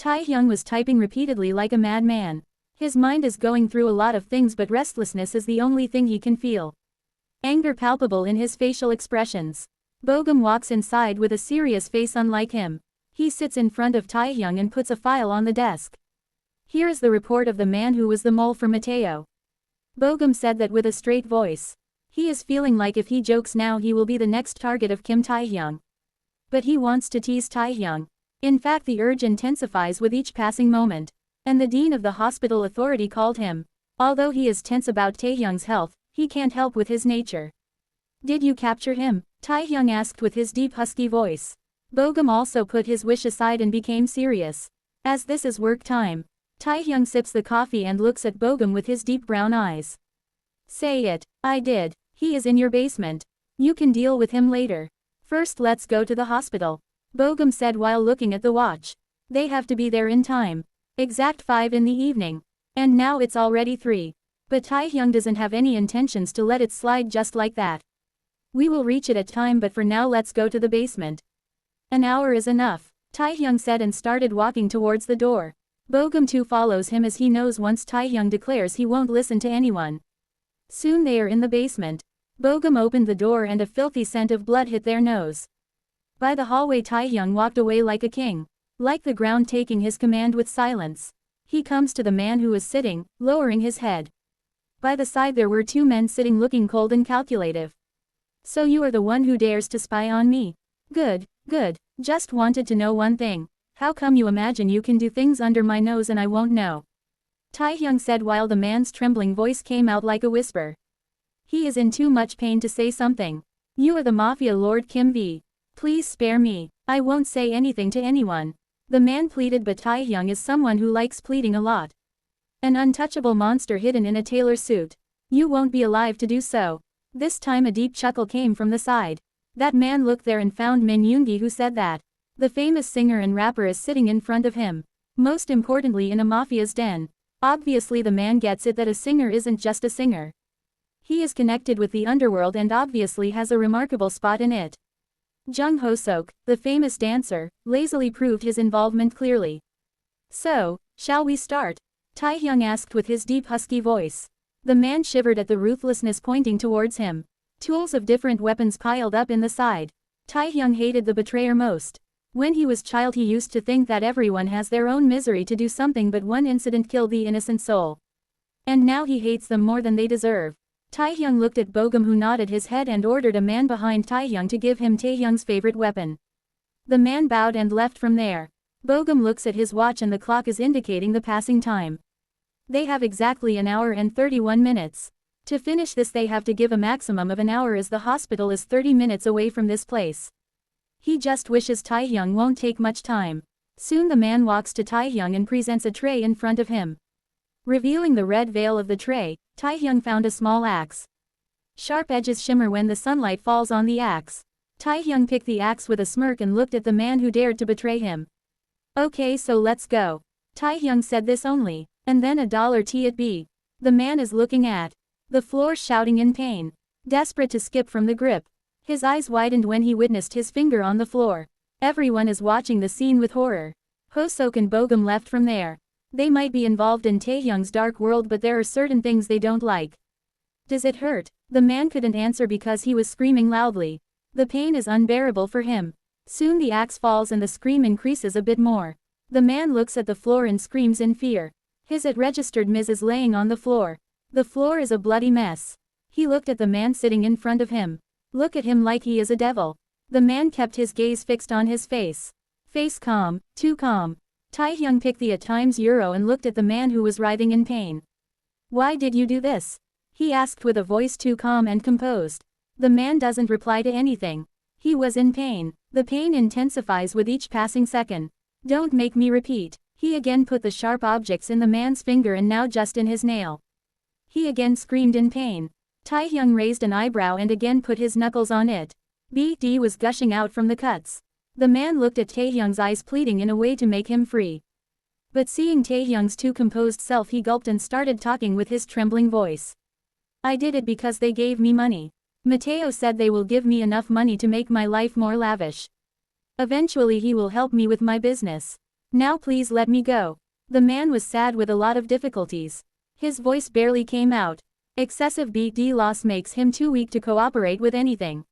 Taehyung was typing repeatedly like a madman. His mind is going through a lot of things, but restlessness is the only thing he can feel. Anger palpable in his facial expressions. Bogum walks inside with a serious face unlike him. He sits in front of Taehyung and puts a file on the desk. Here is the report of the man who was the mole for Mateo. Bogum said that with a straight voice. He is feeling like if he jokes now he will be the next target of Kim Taehyung. But he wants to tease Taehyung. In fact, the urge intensifies with each passing moment. And the dean of the hospital authority called him. Although he is tense about Taehyung's health, he can't help with his nature. Did you capture him? Taehyung asked with his deep husky voice. Bogum also put his wish aside and became serious. As this is work time. Taehyung sips the coffee and looks at Bogum with his deep brown eyes. Say it. I did. He is in your basement. You can deal with him later. First let's go to the hospital. Bogum said while looking at the watch. They have to be there in time. Exact 5 in the evening. And now it's already 3. But Taehyung doesn't have any intentions to let it slide just like that. We will reach it at time, but for now let's go to the basement. An hour is enough, Taehyung said and started walking towards the door. Bogum too follows him as he knows once Taehyung declares he won't listen to anyone. Soon they are in the basement. Bogum opened the door and a filthy scent of blood hit their nose. By the hallway Taehyung walked away like a king. Like the ground taking his command with silence. He comes to the man who is sitting, lowering his head. By the side there were 2 men sitting looking cold and calculative. So you are the one who dares to spy on me? Good, good, just wanted to know one thing. How come you imagine you can do things under my nose and I won't know? Taehyung said while the man's trembling voice came out like a whisper. He is in too much pain to say something. You are the mafia lord Kim V. Please spare me. I won't say anything to anyone. The man pleaded, but Taehyung is someone who likes pleading a lot. An untouchable monster hidden in a tailor suit. You won't be alive to do so. This time a deep chuckle came from the side. That man looked there and found Min Yoongi, who said that. The famous singer and rapper is sitting in front of him. Most importantly, in a mafia's den. Obviously the man gets it that a singer isn't just a singer. He is connected with the underworld and obviously has a remarkable spot in it. Jungkook, the famous dancer, lazily proved his involvement clearly. So, shall we start? Taehyung asked with his deep husky voice. The man shivered at the ruthlessness pointing towards him. Tools of different weapons piled up in the side. Taehyung hated the betrayer most. When he was child he used to think that everyone has their own misery to do something, but one incident killed the innocent soul. And now he hates them more than they deserve. Taehyung looked at Bogum, who nodded his head and ordered a man behind Taehyung to give him Taehyung's favorite weapon. The man bowed and left from there. Bogum looks at his watch and the clock is indicating the passing time. They have exactly an hour and 31 minutes. To finish this they have to give a maximum of an hour as the hospital is 30 minutes away from this place. He just wishes Taehyung won't take much time. Soon the man walks to Taehyung and presents a tray in front of him. Revealing the red veil of the tray, Taehyung found a small axe. Sharp edges shimmer when the sunlight falls on the axe. Taehyung picked the axe with a smirk and looked at the man who dared to betray him. Okay, so let's go. Taehyung said this only, and then $T it be. The man is looking at the floor, shouting in pain, desperate to skip from the grip. His eyes widened when he witnessed his finger on the floor. Everyone is watching the scene with horror. Hoseok and Bogum left from there. They might be involved in Taehyung's dark world, but there are certain things they don't like. Does it hurt? The man couldn't answer because he was screaming loudly. The pain is unbearable for him. Soon the axe falls and the scream increases a bit more. The man looks at the floor and screams in fear. His registered Ms. is laying on the floor. The floor is a bloody mess. He looked at the man sitting in front of him. Look at him like he is a devil. The man kept his gaze fixed on his face. Face calm, too calm. Taehyung picked the €1 and looked at the man who was writhing in pain. Why did you do this? He asked with a voice too calm and composed. The man doesn't reply to anything. He was in pain. The pain intensifies with each passing second. Don't make me repeat. He again put the sharp objects in the man's finger and now just in his nail. He again screamed in pain. Taehyung raised an eyebrow and again put his knuckles on it. BD was gushing out from the cuts. The man looked at Taehyung's eyes, pleading in a way to make him free. But seeing Taehyung's too composed self, he gulped and started talking with his trembling voice. I did it because they gave me money. Mateo said they will give me enough money to make my life more lavish. Eventually he will help me with my business. Now please let me go. The man was sad with a lot of difficulties. His voice barely came out. Excessive BD loss makes him too weak to cooperate with anything.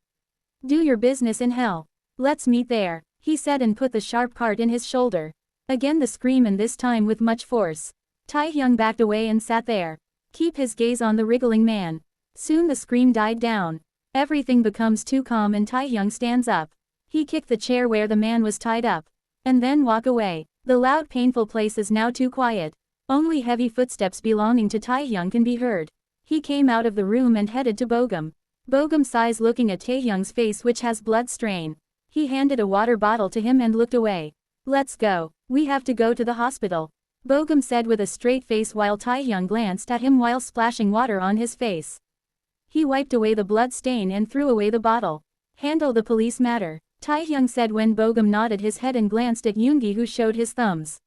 Do your business in hell. Let's meet there, he said and put the sharp part in his shoulder. Again the scream, and this time with much force. Taehyung backed away and sat there. Keep his gaze on the wriggling man. Soon the scream died down. Everything becomes too calm and Taehyung stands up. He kicked the chair where the man was tied up. And then walk away. The loud painful place is now too quiet. Only heavy footsteps belonging to Taehyung can be heard. He came out of the room and headed to Bogum. Bogum sighs looking at Taehyung's face which has blood stain. He handed a water bottle to him and looked away. Let's go. We have to go to the hospital. Bogum said with a straight face while Taehyung glanced at him while splashing water on his face. He wiped away the blood stain and threw away the bottle. Handle the police matter, Taehyung said when Bogum nodded his head and glanced at Yoongi who showed his thumbs.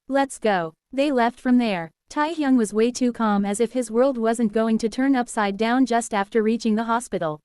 Let's go. They left from there. Taehyung was way too calm, as if his world wasn't going to turn upside down just after reaching the hospital.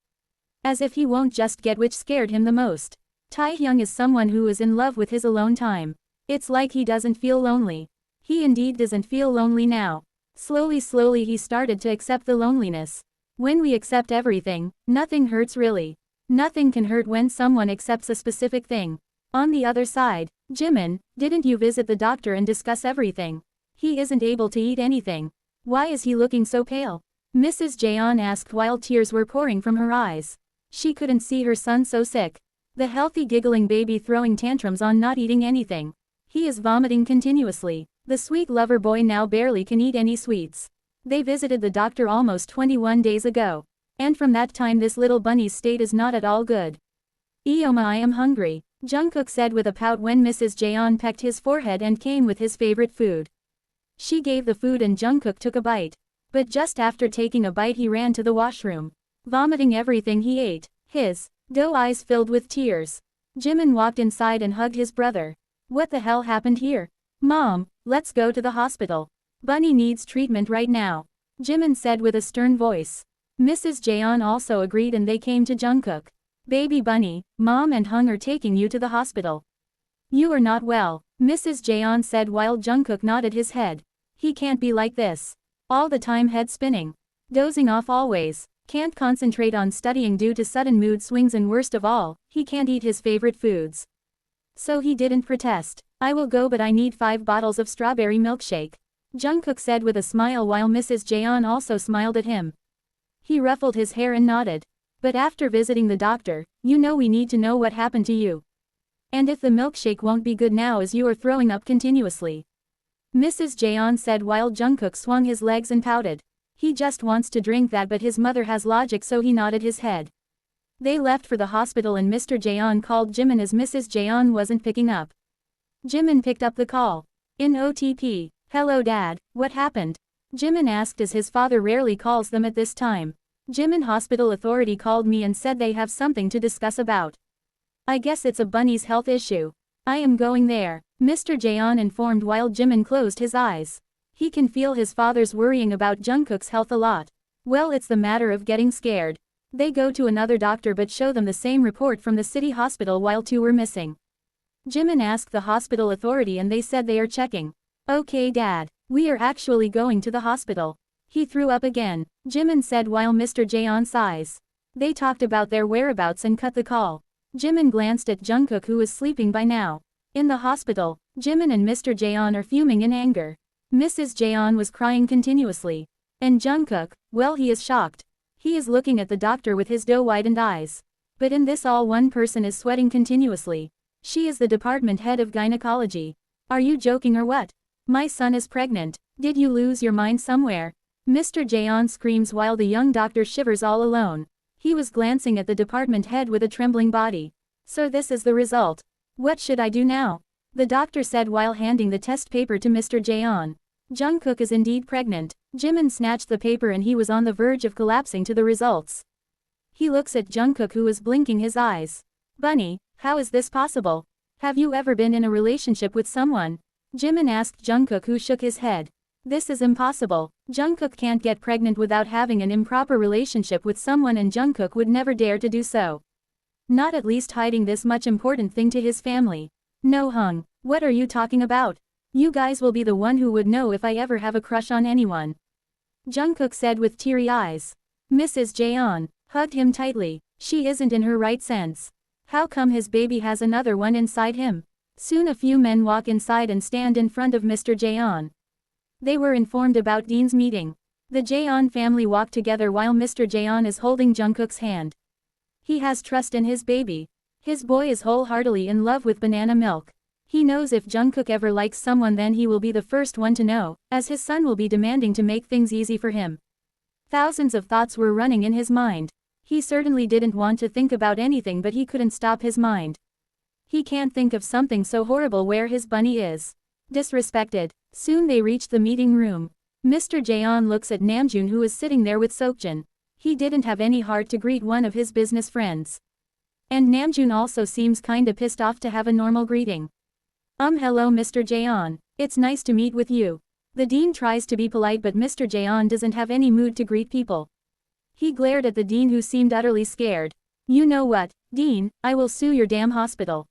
As if he won't just get which scared him the most. Taehyung is someone who is in love with his alone time. It's like he doesn't feel lonely. He indeed doesn't feel lonely now. Slowly he started to accept the loneliness. When we accept everything, nothing hurts really. Nothing can hurt when someone accepts a specific thing. On the other side, Jimin, didn't you visit the doctor and discuss everything? He isn't able to eat anything. Why is he looking so pale? Mrs. Jeon asked while tears were pouring from her eyes. She couldn't see her son so sick. The healthy giggling baby throwing tantrums on not eating anything. He is vomiting continuously. The sweet lover boy now barely can eat any sweets. They visited the doctor almost 21 days ago. And from that time this little bunny's state is not at all good. Eoma, I am hungry, Jungkook said with a pout when Mrs. Jeon pecked his forehead and came with his favorite food. She gave the food and Jungkook took a bite. But just after taking a bite he ran to the washroom, vomiting everything he ate. His doe eyes filled with tears. Jimin walked inside and hugged his brother. What the hell happened here? Mom, let's go to the hospital. Bunny needs treatment right now, Jimin said with a stern voice. Mrs. Jeon also agreed and they came to Jungkook. Baby bunny, Mom and Hung are taking you to the hospital. You are not well, Mrs. Jeon said while Jungkook nodded his head. He can't be like this. All the time head spinning. Dozing off always. Can't concentrate on studying due to sudden mood swings, and worst of all, he can't eat his favorite foods. So he didn't protest. I will go, but I need 5 bottles of strawberry milkshake, Jungkook said with a smile while Mrs. Jeon also smiled at him. He ruffled his hair and nodded. But after visiting the doctor, you know we need to know what happened to you. And if the milkshake won't be good now as you are throwing up continuously, Mrs. Jeon said while Jungkook swung his legs and pouted. He just wants to drink that, but his mother has logic, so he nodded his head. They left for the hospital and Mr. Jeon called Jimin as Mrs. Jeon wasn't picking up. Jimin picked up the call. In OTP, hello dad, what happened? Jimin asked as his father rarely calls them at this time. Jimin hospital authority called me and said they have something to discuss about. I guess it's a bunny's health issue. I am going there, Mr. Jeon informed while Jimin closed his eyes. He can feel his father's worrying about Jungkook's health a lot. Well, it's the matter of getting scared. They go to another doctor but show them the same report from the city hospital while 2 were missing. Jimin asked the hospital authority and they said they are checking. Okay dad, we are actually going to the hospital. He threw up again, Jimin said while Mr. Jeon sighs. They talked about their whereabouts and cut the call. Jimin glanced at Jungkook who is sleeping by now. In the hospital, Jimin and Mr. Jeon are fuming in anger. Mrs. Jeon was crying continuously. And Jungkook, well, he is shocked. He is looking at the doctor with his doe-widened eyes. But in this all, one person is sweating continuously. She is the department head of gynecology. Are you joking or what? My son is pregnant. Did you lose your mind somewhere? Mr. Jeon screams while the young doctor shivers all alone. He was glancing at the department head with a trembling body. So this is the result. What should I do now? The doctor said while handing the test paper to Mr. Jeon. Jungkook is indeed pregnant. Jimin snatched the paper and he was on the verge of collapsing to the results. He looks at Jungkook who is blinking his eyes. Bunny, how is this possible? Have you ever been in a relationship with someone? Jimin asked Jungkook who shook his head. This is impossible. Jungkook can't get pregnant without having an improper relationship with someone, and Jungkook would never dare to do so. Not at least hiding this much important thing to his family. No Hung, What are you talking about? You guys will be the one who would know if I ever have a crush on anyone. Jungkook said with teary eyes. Mrs. Jeon hugged him tightly. She isn't in her right sense. How come his baby has another one inside him? Soon a few men walk inside and stand in front of Mr. Jeon. They were informed about Dean's meeting. The Jeon family walk together while Mr. Jeon is holding Jungkook's hand. He has trust in his baby. His boy is wholeheartedly in love with banana milk. He knows if Jungkook ever likes someone then he will be the first one to know, as his son will be demanding to make things easy for him. Thousands of thoughts were running in his mind. He certainly didn't want to think about anything but he couldn't stop his mind. He can't think of something so horrible where his bunny is disrespected. Soon they reached the meeting room. Mr. Jeon looks at Namjoon who is sitting there with Seokjin. He didn't have any heart to greet one of his business friends. And Namjoon also seems kinda pissed off to have a normal greeting. Hello Mr. Jeon. It's nice to meet with you. The dean tries to be polite but Mr. Jeon doesn't have any mood to greet people. He glared at the dean who seemed utterly scared. You know what, Dean, I will sue your damn hospital.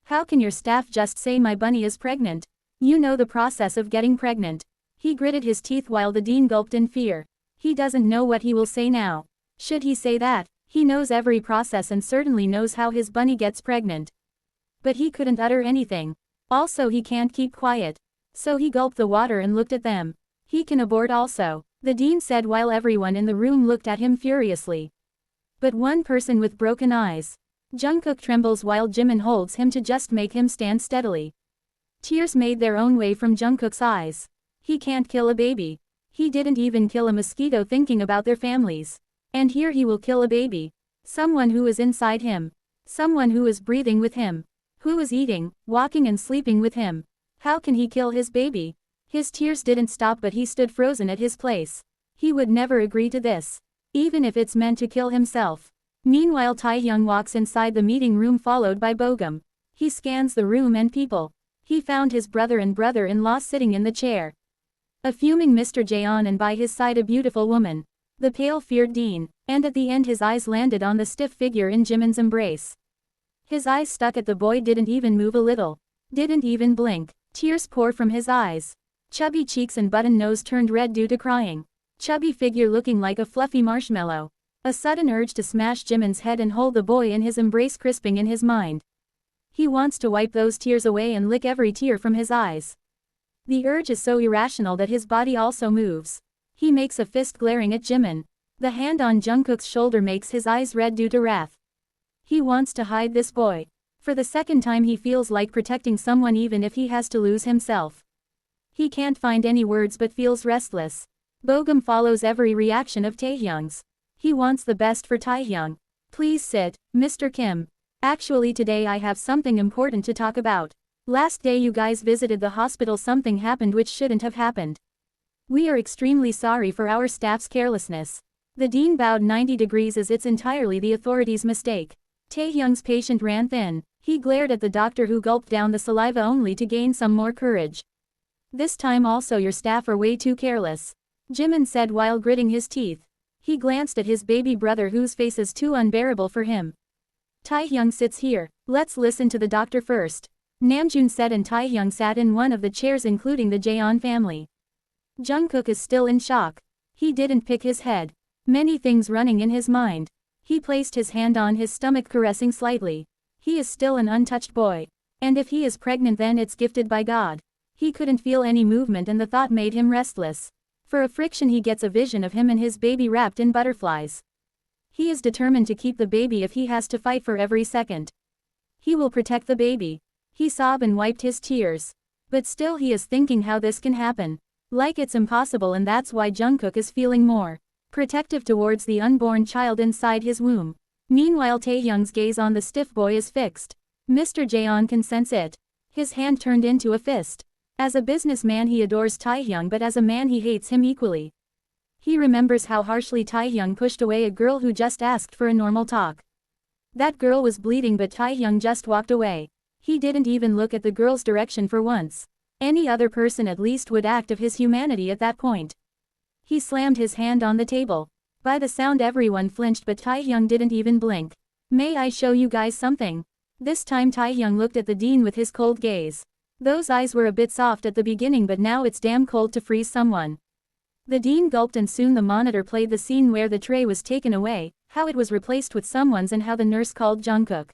How can your staff just say my bunny is pregnant? You know the process of getting pregnant. He gritted his teeth while the dean gulped in fear. He doesn't know what he will say now. Should he say that? He knows every process and certainly knows how his bunny gets pregnant. But he couldn't utter anything. Also he can't keep quiet. So he gulped the water and looked at them. He can abort also, the dean said while everyone in the room looked at him furiously. But one person with broken eyes. Jungkook trembles while Jimin holds him to just make him stand steadily. Tears made their own way from Jungkook's eyes. He can't kill a baby. He didn't even kill a mosquito thinking about their families. And here he will kill a baby. Someone who is inside him. Someone who is breathing with him. Who is eating, walking and sleeping with him. How can he kill his baby? His tears didn't stop but he stood frozen at his place. He would never agree to this. Even if it's meant to kill himself. Meanwhile Taehyung walks inside the meeting room followed by Bogum. He scans the room and people. He found his brother and brother-in-law sitting in the chair. A fuming Mr. Jeon and by his side a beautiful woman. The pale feared Dean, and at the end his eyes landed on the stiff figure in Jimin's embrace. His eyes stuck at the boy didn't even move a little. Didn't even blink. Tears pour from his eyes. Chubby cheeks and button nose turned red due to crying. Chubby figure looking like a fluffy marshmallow. A sudden urge to smash Jimin's head and hold the boy in his embrace crisping in his mind. He wants to wipe those tears away and lick every tear from his eyes. The urge is so irrational that his body also moves. He makes a fist glaring at Jimin. The hand on Jungkook's shoulder makes his eyes red due to wrath. He wants to hide this boy. For the second time he feels like protecting someone even if he has to lose himself. He can't find any words but feels restless. Bogum follows every reaction of Taehyung's. He wants the best for Taehyung. Please sit, Mr. Kim. Actually today I have something important to talk about. Last day you guys visited the hospital something happened which shouldn't have happened. We are extremely sorry for our staff's carelessness. The dean bowed 90 degrees as it's entirely the authorities' mistake. Taehyung's patient ran thin. He glared at the doctor who gulped down the saliva only to gain some more courage. This time also your staff are way too careless. Jimin said while gritting his teeth. He glanced at his baby brother whose face is too unbearable for him. Taehyung sits here, let's listen to the doctor first. Namjoon said and Taehyung sat in one of the chairs including the Jeon family. Jungkook is still in shock. He didn't pick his head. Many things running in his mind. He placed his hand on his stomach caressing slightly. He is still an untouched boy. And if he is pregnant then it's gifted by God. He couldn't feel any movement and the thought made him restless. For a friction he gets a vision of him and his baby wrapped in butterflies. He is determined to keep the baby if he has to fight for every second. He will protect the baby. He sobbed and wiped his tears. But still he is thinking how this can happen. Like it's impossible and that's why Jungkook is feeling more protective towards the unborn child inside his womb. Meanwhile Taehyung's gaze on the stiff boy is fixed. Mr. Jeon can sense it. His hand turned into a fist. As a businessman he adores Taehyung but as a man he hates him equally. He remembers how harshly Taehyung pushed away a girl who just asked for a normal talk. That girl was bleeding but Taehyung just walked away. He didn't even look at the girl's direction for once. Any other person at least would act of his humanity at that point. He slammed his hand on the table. By the sound everyone flinched but Taehyung didn't even blink. May I show you guys something? This time Taehyung looked at the dean with his cold gaze. Those eyes were a bit soft at the beginning, but now it's damn cold to freeze someone. The dean gulped, and soon the monitor played the scene where the tray was taken away, how it was replaced with someone's, and how the nurse called Jungkook.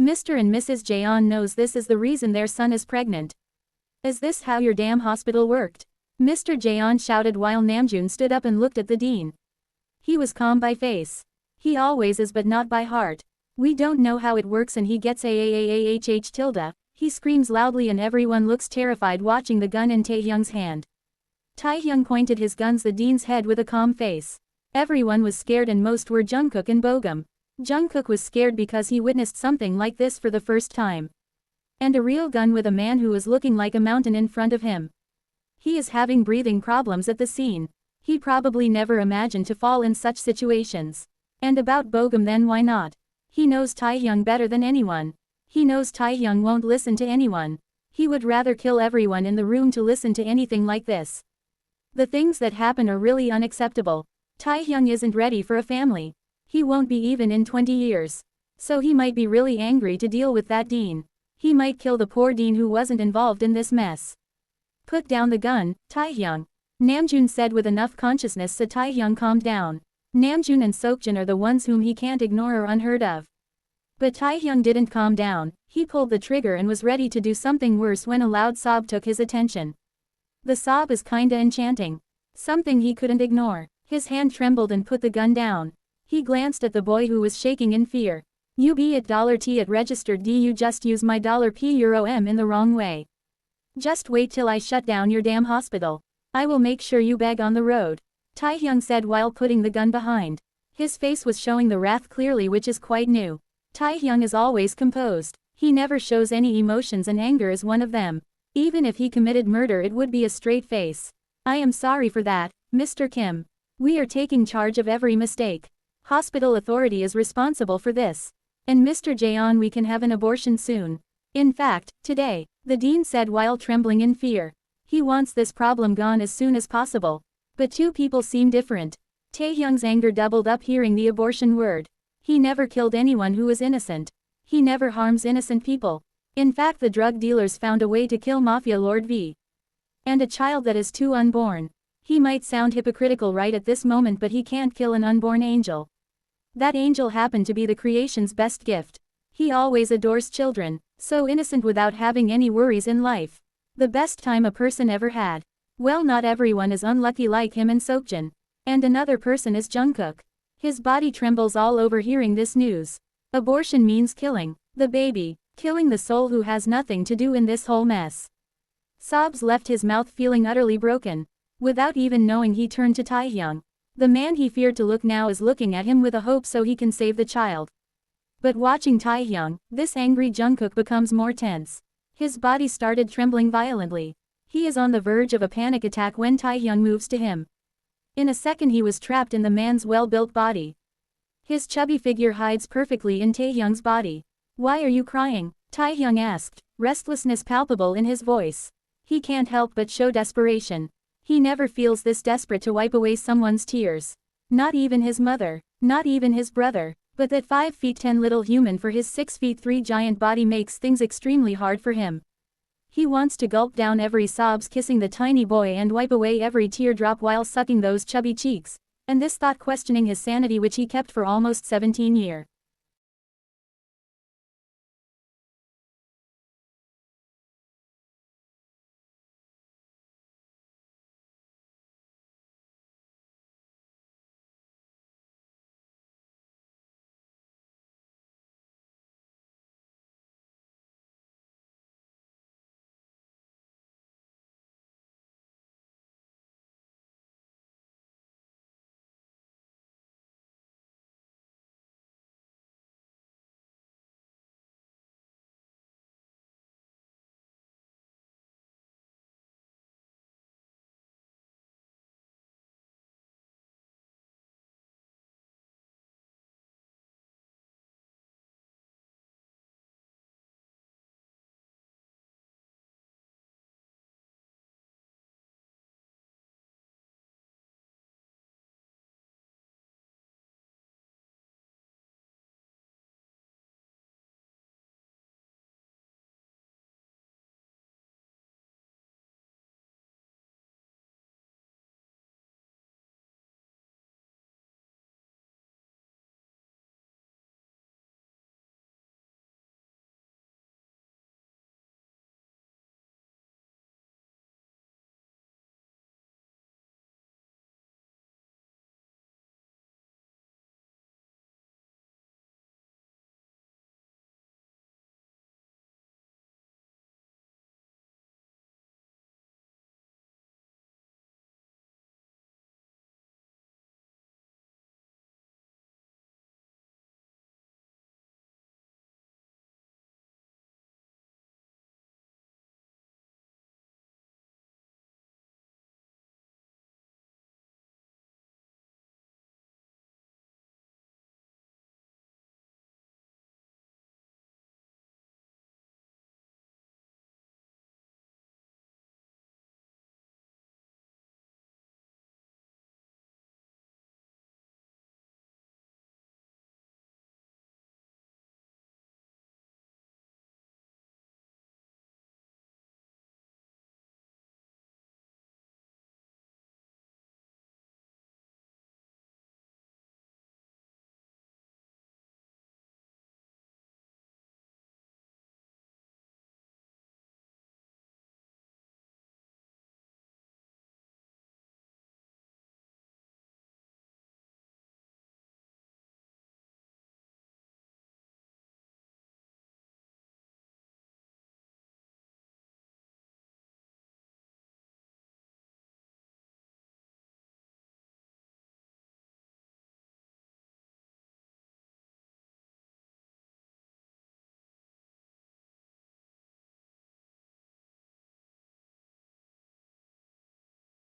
Mr. and Mrs. Jeon knows this is the reason their son is pregnant. Is this how your damn hospital worked? Mr. Jeon shouted while Namjoon stood up and looked at the dean. He was calm by face. He always is, but not by heart. We don't know how it works, and he gets AAAAHH tilde. He screams loudly and everyone looks terrified watching the gun in Taehyung's hand. Taehyung pointed his guns the dean's head with a calm face. Everyone was scared, and most were Jungkook and Bogum. Jungkook was scared because he witnessed something like this for the first time. And a real gun with a man who was looking like a mountain in front of him. He is having breathing problems at the scene. He probably never imagined to fall in such situations. And about Bogum, then why not? He knows Taehyung better than anyone. He knows Taehyung won't listen to anyone. He would rather kill everyone in the room to listen to anything like this. The things that happen are really unacceptable. Taehyung isn't ready for a family. He won't be even in 20 years. So he might be really angry to deal with that dean. He might kill the poor dean who wasn't involved in this mess. Put down the gun, Taehyung. Namjoon said with enough consciousness so Taehyung calmed down. Namjoon and Seokjin are the ones whom he can't ignore or unheard of. But Taehyung didn't calm down. He pulled the trigger and was ready to do something worse when a loud sob took his attention. The sob is kinda enchanting. Something he couldn't ignore. His hand trembled and put the gun down. He glanced at the boy who was shaking in fear. You be at $T at registered D, you just use my $P in the wrong way. Just wait till I shut down your damn hospital. I will make sure you beg on the road. Taehyung said while putting the gun behind. His face was showing the wrath clearly, which is quite new. Taehyung is always composed. He never shows any emotions, and anger is one of them. Even if he committed murder, it would be a straight face. I am sorry for that, Mr. Kim. We are taking charge of every mistake. Hospital authority is responsible for this. And Mr. Jeon, we can have an abortion soon. In fact, today, the dean said while trembling in fear. He wants this problem gone as soon as possible. But two people seem different. Taehyung's anger doubled up hearing the abortion word. He never killed anyone who was innocent. He never harms innocent people. In fact, the drug dealers found a way to kill Mafia Lord V. And a child that is too unborn. He might sound hypocritical right at this moment, but he can't kill an unborn angel. That angel happened to be the creation's best gift. He always adores children, so innocent without having any worries in life. The best time a person ever had. Well, not everyone is unlucky like him and Seokjin. And another person is Jungkook. His body trembles all over hearing this news. Abortion means killing the baby, killing the soul who has nothing to do in this whole mess. Sobs left his mouth, feeling utterly broken. Without even knowing, he turned to Taehyung. The man he feared to look now is looking at him with a hope so he can save the child. But watching Taehyung, this angry Jungkook becomes more tense. His body started trembling violently. He is on the verge of a panic attack when Taehyung moves to him. In a second he was trapped in the man's well-built body. His chubby figure hides perfectly in Taehyung's body. Why are you crying? Taehyung asked, restlessness palpable in his voice. He can't help but show desperation. He never feels this desperate to wipe away someone's tears. Not even his mother, not even his brother, but that 5'10" little human for his 6'3" giant body makes things extremely hard for him. He wants to gulp down every sobs, kissing the tiny boy, and wipe away every teardrop while sucking those chubby cheeks, and this thought questioning his sanity, which he kept for almost 17 years.